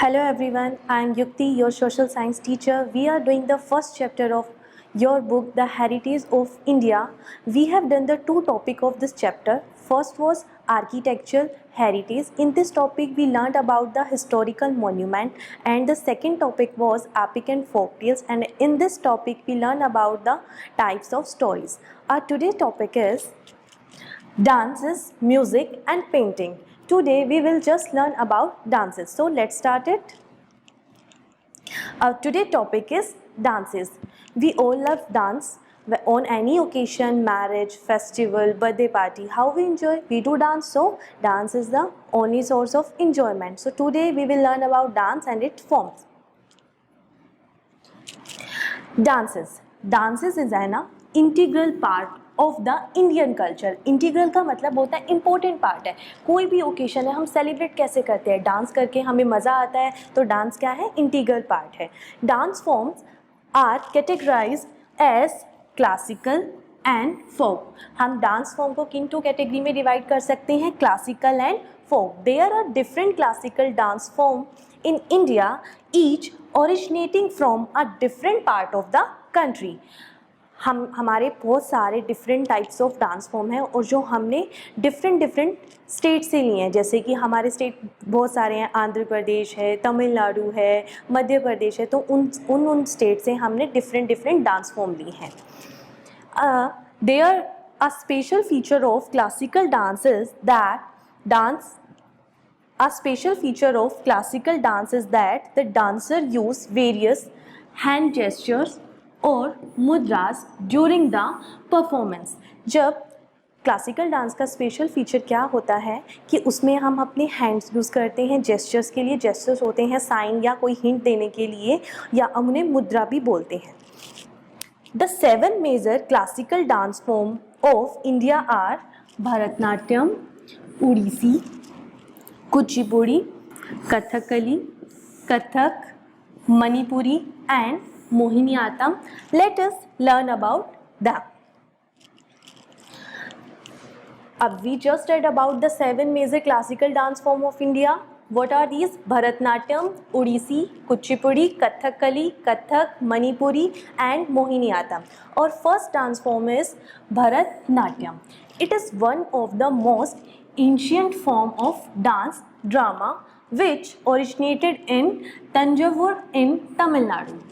Hello everyone, I am Yukti, your social science teacher. We are doing the first chapter of your book, The Heritage of India. We have done the two topics of this chapter. First was architectural heritage. In this topic, we learned about the historical monument, and the second topic was epic and folk tales. And in this topic, we learned about the types of stories. Our today's topic is dances, music and painting. Today we will just learn about dances. So let's start it. Today's topic is dances. We all love dance on any occasion, marriage, festival, birthday party. How we enjoy? We do dance. So dance is the only source of enjoyment. So today we will learn about dance and its forms. Dances is an integral part of the Indian culture. Integral का मतलब होता है important part है. कोई भी occasion है हम celebrate कैसे करते हैं? डांस करके हमें मज़ा आता है. तो डांस क्या है? इंटीग्रल पार्ट है. Dance forms are categorize as classical and folk. हम डांस फॉर्म को किन टू कैटेगरी में डिवाइड कर सकते हैं? Classical and folk. There are different classical dance form in India, each originating from a different part of the country. हमारे बहुत सारे different types of dance form हैं और जो हमने डिफरेंट स्टेट से लिए हैं. जैसे कि हमारे स्टेट बहुत सारे हैं, आंध्र प्रदेश है, तमिलनाडु है, मध्य प्रदेश है. तो उन स्टेट से हमने डिफरेंट डांस फॉर्म ली हैं. There a special feature of classical dance is that the dancer use various hand gestures और मुद्रास ड्यूरिंग द परफॉर्मेंस. जब क्लासिकल डांस का स्पेशल फीचर क्या होता है कि उसमें हम अपने हैंड्स यूज़ करते हैं जेस्चर्स के लिए. जेस्चर्स होते हैं साइन या कोई हिंट देने के लिए, या उन्हें मुद्रा भी बोलते हैं. The 7 major classical dance form of India are Bharatanatyam, Odissi, Kuchipudi, Kathakali, Kathak, Manipuri and Mohiniyattam. Let us learn about them. We just read about the 7 major classical dance form of India. What are these? Bharatnatyam, Odissi, Kuchipudi, Kathakali, Kathak, Manipuri and Mohiniyattam. Our first dance form is Bharatnatyam. It is one of the most ancient form of dance drama which originated in Tanjavur in Tamil Nadu.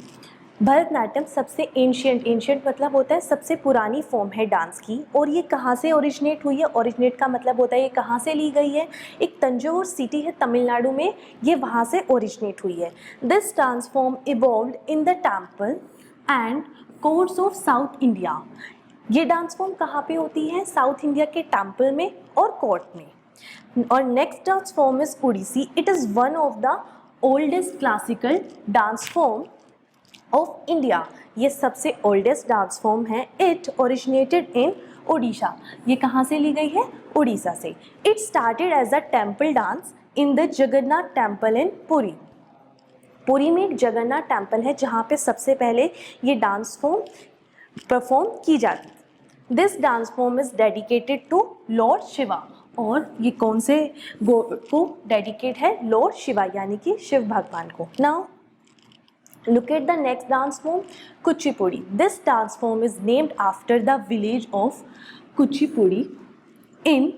Bharatanatyam सबसे ancient मतलब होता है सबसे पुरानी form है dance की. और ये कहाँ से ओरिजिनेट हुई है? ओरिजिनेट का मतलब होता है ये कहाँ से ली गई है? एक तंजौर सिटी है तमिलनाडु में, ये वहाँ से ओरिजिनेट हुई है. This dance form evolved in the temple and courts of south India. ये डांस फॉर्म कहाँ पे होती है? साउथ इंडिया के टेम्पल में और कोर्ट में. और next dance form is Odissi. It is one of the oldest classical dance form of India. ये सबसे ओल्डेस्ट डांस फॉर्म है. It originated in Odisha. ये कहाँ से ली गई है? उड़ीसा से. It started as a temple dance in the Jagannath temple in Puri. Puri में एक जगन्नाथ टेम्पल है जहाँ पे सबसे पहले ये डांस फॉर्म परफॉर्म की जाती है. This dance form is dedicated to lord Shiva. और ये कौन से गॉड को डेडिकेट है? लॉर्ड शिवा यानी कि शिव भगवान को. Now look at the next dance form, Kuchipudi. This dance form is named after the village of Kuchipudi in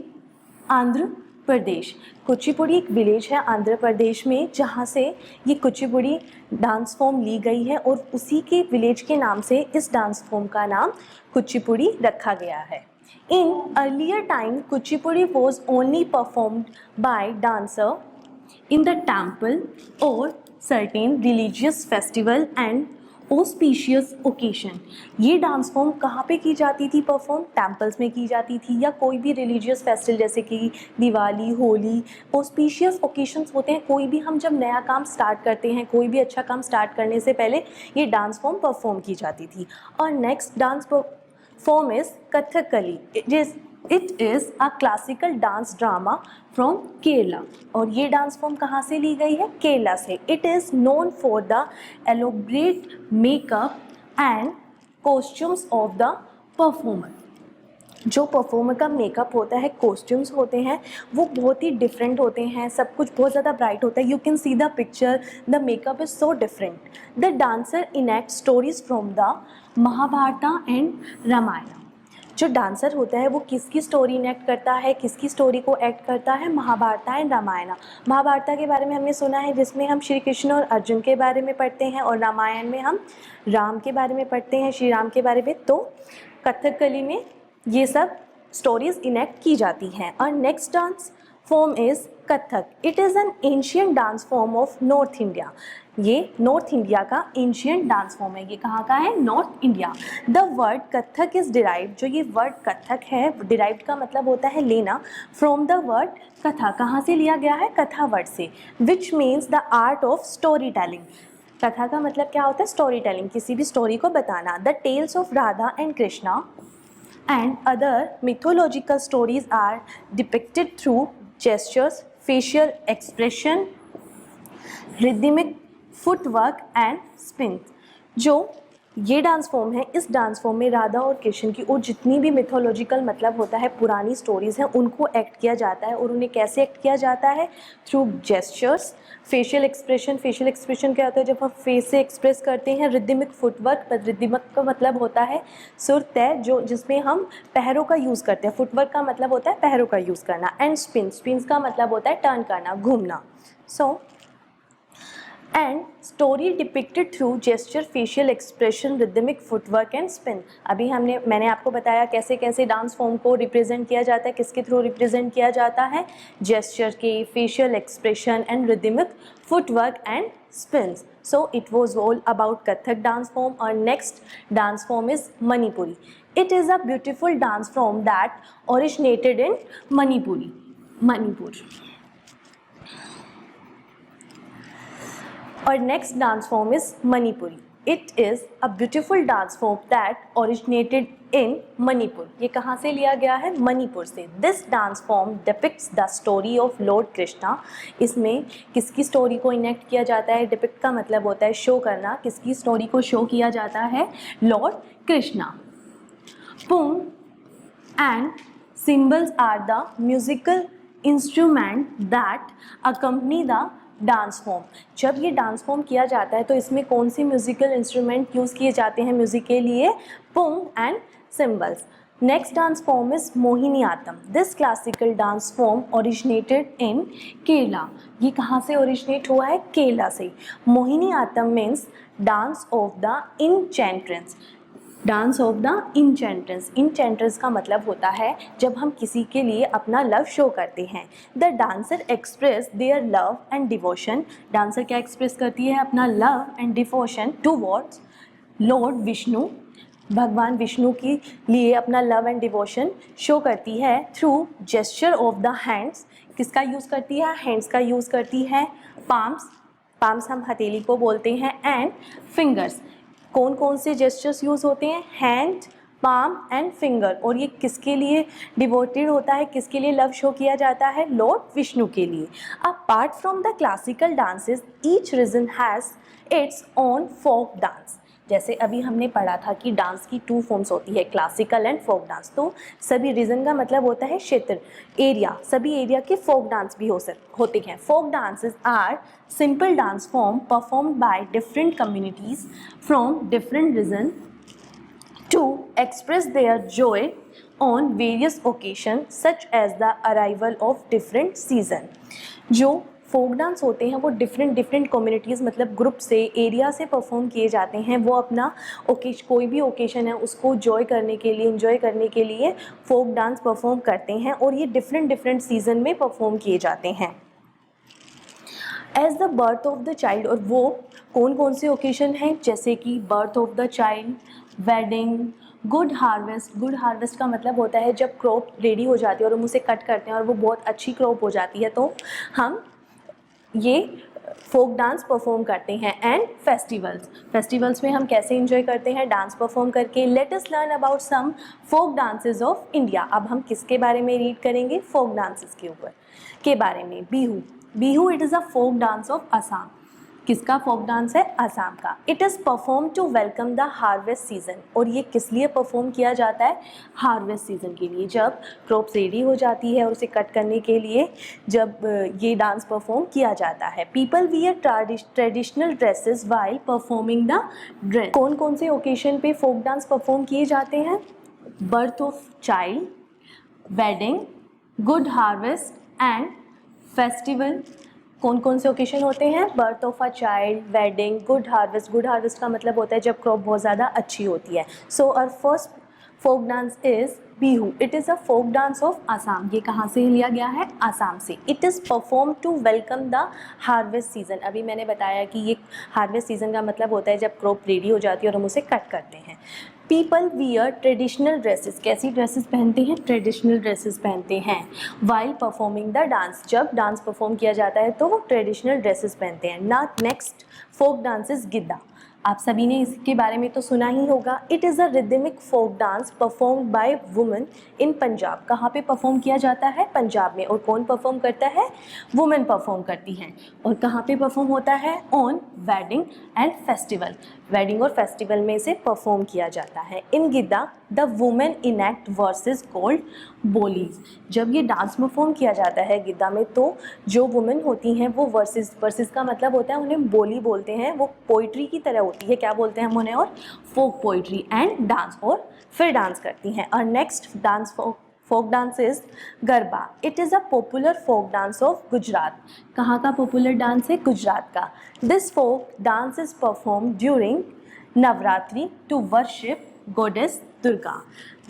Andhra Pradesh. Kuchipudi एक विलेज है आंध्र प्रदेश में जहाँ से ये कुचिपुड़ी डांस फॉर्म ली गई है और उसी के विलेज के नाम से इस डांस फॉर्म का नाम कुचिपुड़ी रखा गया है. In earlier time, Kuchipudi was only performed by dancer in the temple or certain religious festival and auspicious occasion. ये डांस फॉर्म कहाँ पे की जाती थी परफॉर्म? टेम्पल्स में की जाती थी या कोई भी रिलीजियस फेस्टिवल जैसे कि दिवाली, होली. ऑस्पिशियस ओकेशंस होते हैं. कोई भी हम जब नया काम स्टार्ट करते हैं, कोई भी अच्छा काम स्टार्ट करने से पहले ये डांस फॉर्म परफॉर्म की जाती थी. और next dance form is Kathakali. It is a classical dance drama from Kerala. और ये डांस फॉर्म कहाँ से ली गई है? केरला से. It is known for the elaborate makeup and costumes of the performer. जो परफॉर्मर का मेकअप होता है, कॉस्ट्यूम्स होते हैं, वो बहुत ही डिफरेंट होते हैं, सब कुछ बहुत ज़्यादा ब्राइट होता है. You can see the picture, the makeup is so different. The dancer enact stories from the Mahabharata and Ramayana. जो डांसर होता है वो किसकी स्टोरी इनैक्ट करता है, किसकी स्टोरी को एक्ट करता है? महाभारता एंड रामायण. महाभारता के बारे में हमने सुना है, जिसमें हम श्री कृष्ण और अर्जुन के बारे में पढ़ते हैं, और रामायण में हम राम के बारे में पढ़ते हैं, श्री राम के बारे में. तो कथकली में ये सब स्टोरीज इनैक्ट की जाती हैं. और next dance form is Kathak. It is an ancient dance form of north India. ये नॉर्थ इंडिया का एंशियंट डांस फॉर्म है. ये कहाँ का है? North India. The word Kathak is derived. जो ये वर्ड कथक है, डिराइव्ड का मतलब होता है लेना, फ्रॉम द वर्ड कथा. कहाँ से लिया गया है? कथा वर्ड से. Which means the art of story telling. कथा का मतलब क्या होता है? स्टोरी टेलिंग, किसी भी स्टोरी को बताना. The tales of Radha and Krishna and other mythological stories are depicted through gestures, facial expression, rhythmic footwork and spins. जो ये डांस फॉर्म है, इस डांस फॉर्म में राधा और कृष्ण की और जितनी भी मिथोलॉजिकल मतलब होता है, पुरानी स्टोरीज़ हैं, उनको एक्ट किया जाता है. और उन्हें कैसे एक्ट किया जाता है? Through gestures, facial expression. Facial expression क्या होता है? जब हम फेस से एक्सप्रेस करते हैं. Rhythmic footwork. रिदमिक का मतलब होता है सुर तय, जो जिसमें हम पैरों का यूज़ करते हैं. फुटवर्क का मतलब होता है पैरों का यूज़ करना. And spin. स्पिन्स का मतलब होता है टर्न करना, घूमना. So and story depicted through gesture, facial expression, rhythmic footwork and spin. अभी मैंने आपको बताया कैसे कैसे डांस फॉर्म को रिप्रेजेंट किया जाता है, किसके थ्रू रिप्रेजेंट किया जाता है? जेस्चर के, facial expression and rhythmic footwork and spins. So it was all about Kathak dance form. और next dance form is Manipuri. It is a beautiful dance form that originated in Manipuri. Manipur. और next dance form is Manipuri. It is a beautiful dance form that originated in Manipur. ये कहाँ से लिया गया है? मणिपुर से. This dance form depicts the story of Lord Krishna. इसमें किसकी स्टोरी को इनेक्ट किया जाता है? डिपिक्ट का मतलब होता है शो करना. किसकी स्टोरी को शो किया जाता है? Lord Krishna. Pung and cymbals are the musical instrument that accompany the dance form. जब ये डांस फॉर्म किया जाता है तो इसमें कौन सी म्यूजिकल इंस्ट्रूमेंट यूज़ किए जाते हैं म्यूज़िक के लिए? Pung and cymbals. Next dance form is Mohiniyattam. This classical dance form originated in Kerala. ये कहाँ से ओरिजिनेट हुआ है? केरला से. Mohiniyattam means dance of the enchantress. Dance of the enchantress. Enchantress का मतलब होता है जब हम किसी के लिए अपना लव शो करते हैं. The dancer express their love and devotion. Dancer क्या एक्सप्रेस करती है? अपना love and devotion towards Lord Vishnu. भगवान विष्णु के लिए अपना लव एंड डिवोशन शो करती है through gesture of the hands. किसका यूज़ करती है? हैंड्स का यूज़ करती है. पाम्स. पाम्स हम हथेली को बोलते हैं. And fingers. कौन कौन से जेस्चर्स यूज़ होते हैं? Hand, palm and finger. और ये किसके लिए डिवोटेड होता है? किसके लिए लव शो किया जाता है? लॉर्ड विष्णु के लिए. Apart from the classical dances, each region has its own folk dance. जैसे अभी हमने पढ़ा था कि डांस की 2 फॉर्म्स होती है, क्लासिकल एंड फोक डांस. तो सभी रीजन का मतलब होता है क्षेत्र, एरिया. सभी एरिया के फोक डांस भी होते हैं. Folk dances are simple dance form performed by different communities from different region to express their joy on various occasions such as the arrival of different season. जो folk dance होते हैं वो different communities मतलब group से, area से perform किए जाते हैं. वो अपना कोई भी ओकेशन है उसको एंजॉय करने के लिए फोक डांस परफॉर्म करते हैं. और ये डिफरेंट सीज़न में परफॉर्म किए जाते हैं. As the birth of the child. और वो कौन कौन से ओकेशन हैं? जैसे कि birth of the child, wedding, good harvest. Good harvest का मतलब होता है जब क्रॉप रेडी हो जाती है और हम उसे कट करते हैं और वो बहुत अच्छी क्रॉप हो जाती है तो हम ये फोक डांस परफॉर्म करते हैं. एंड फेस्टिवल्स में हम कैसे एंजॉय करते हैं? डांस परफॉर्म करके. Let us learn about some folk dances of India. अब हम किसके बारे में रीड करेंगे? फोक डांसेस के बारे में. Bihu. It is a folk dance of Assam. किसका फोक डांस है? असम का। It is perform to welcome the harvest season. और ये किस लिए परफॉर्म किया जाता है? हार्वेस्ट सीजन के लिए, जब क्रॉप्स रेडी हो जाती है और उसे कट करने के लिए जब ये डांस परफॉर्म किया जाता है। People wear traditional dresses while performing the dress. कौन कौन से ओकेजन पे फोक डांस परफॉर्म किए जाते हैं? Birth of child, wedding, good harvest and festival. कौन कौन से ओकेशन होते हैं? Birth of a child, wedding, good harvest. Good harvest का मतलब होता है जब क्रॉप बहुत ज़्यादा अच्छी होती है। So our first folk dance is Bihu. It is a folk dance of Assam. ये कहाँ से लिया गया है? आसाम से। It is perform to welcome the harvest season. अभी मैंने बताया कि ये हार्वेस्ट सीजन का मतलब होता है जब क्रॉप रेडी हो जाती है और हम उसे कट करते हैं। People wear traditional dresses. कैसी ड्रेसेस पहनते हैं? ट्रेडिशनल ड्रेसेस पहनते हैं। While performing the dance. जब डांस परफॉर्म किया जाता है तो वो ट्रेडिशनल ड्रेसेस पहनते हैं। ना next folk dance is Giddha. आप सभी ने इसके बारे में तो सुना ही होगा। It is a rhythmic folk dance performed by women in Punjab. कहाँ पे परफॉर्म किया जाता है? पंजाब में। और कौन परफॉर्म करता है? वुमेन परफॉर्म करती हैं। और कहाँ पे परफॉर्म होता है? On wedding and festival. Wedding और फेस्टिवल में इसे परफॉर्म किया जाता है। In Giddha the women enact verses called bolis. जब ये डांस परफॉर्म किया जाता है गिद्दा में तो जो वुमेन होती हैं वो वर्सेस का मतलब होता है उन्हें बोली बोलते हैं। वो पोइट्री की तरह होती है। क्या बोलते हैं हम उन्हें? और फोक पोइट्री एंड डांस। और फिर डांस करती हैं। और next dance folk dance is Garba. It is a popular folk dance of Gujarat. कहाँ का पॉपुलर डांस है? गुजरात का। This folk dance is perform during Navratri to worship goddess Durga.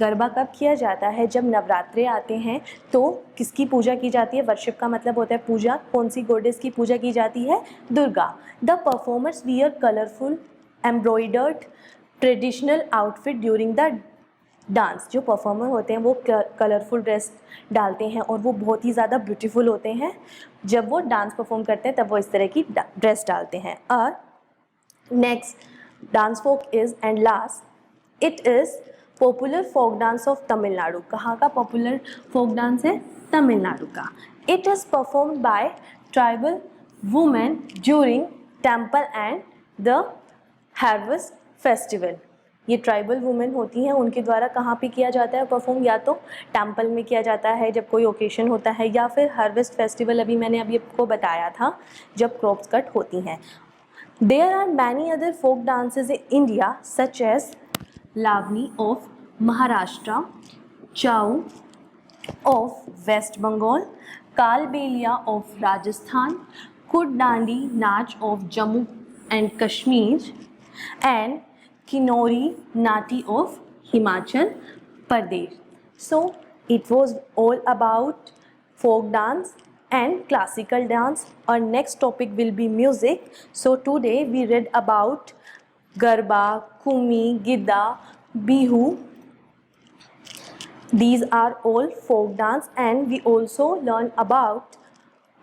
Garba कब किया जाता है? जब नवरात्रे आते हैं तो किसकी पूजा की जाती है? वर्शिप का मतलब होता है पूजा। कौन सी गॉडेस की पूजा की जाती है? Durga. The performers wear colourful embroidered traditional outfit during the dance. जो परफॉर्मर होते हैं वो कलरफुल ड्रेस डालते हैं और वो बहुत ही ज़्यादा ब्यूटीफुल होते हैं। जब वो डांस परफॉर्म करते हैं तब वो इस तरह की ड्रेस डालते हैं। और next dance folk is and last it is popular folk dance of Tamil Nadu. कहाँ का पॉपुलर फोक डांस है? तमिलनाडु का। It is performed by tribal women during temple and the harvest festival. ये ट्राइबल वुमेन होती हैं उनके द्वारा कहाँ पे किया जाता है परफॉर्म? या तो टेम्पल में किया जाता है जब कोई ओकेशन होता है, या फिर हार्वेस्ट फेस्टिवल अभी मैंने अभी आपको बताया था जब क्रॉप्स कट होती हैं। There are many other folk dances in India such as Lavani of Maharashtra, Chau of West Bengal, Kalbelia of Rajasthan, Kuddandi Nach of Jammu and Kashmir, and Kinori Nati of Himachal Pradesh. So it was all about folk dance and classical dance. Our next topic will be music. So today we read about Garba, Kumi, Gidda, Bihu. These are all folk dance, and we also learn about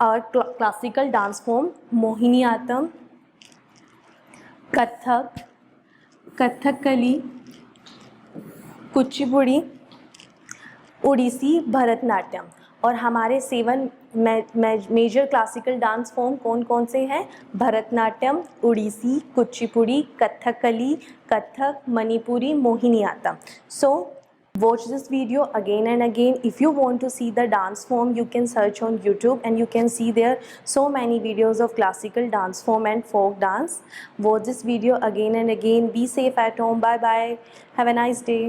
our classical dance form Mohiniyattam, Kathak, Kathakali, Kuchipudi, Odissi, Bharatanatyam. और हमारे 7 major classical dance form कौन कौन से हैं? भरतनाट्यम, ओडिसी, कुचिपुड़ी, कथकली, कथक, मणिपुरी, मोहिनीअट्टम। सो watch this video again and again. If you want to see the dance form, you can search on YouTube and you can see there so many videos of classical dance form and folk dance. Watch this video again and again. Be safe at home. Bye bye. Have a nice day.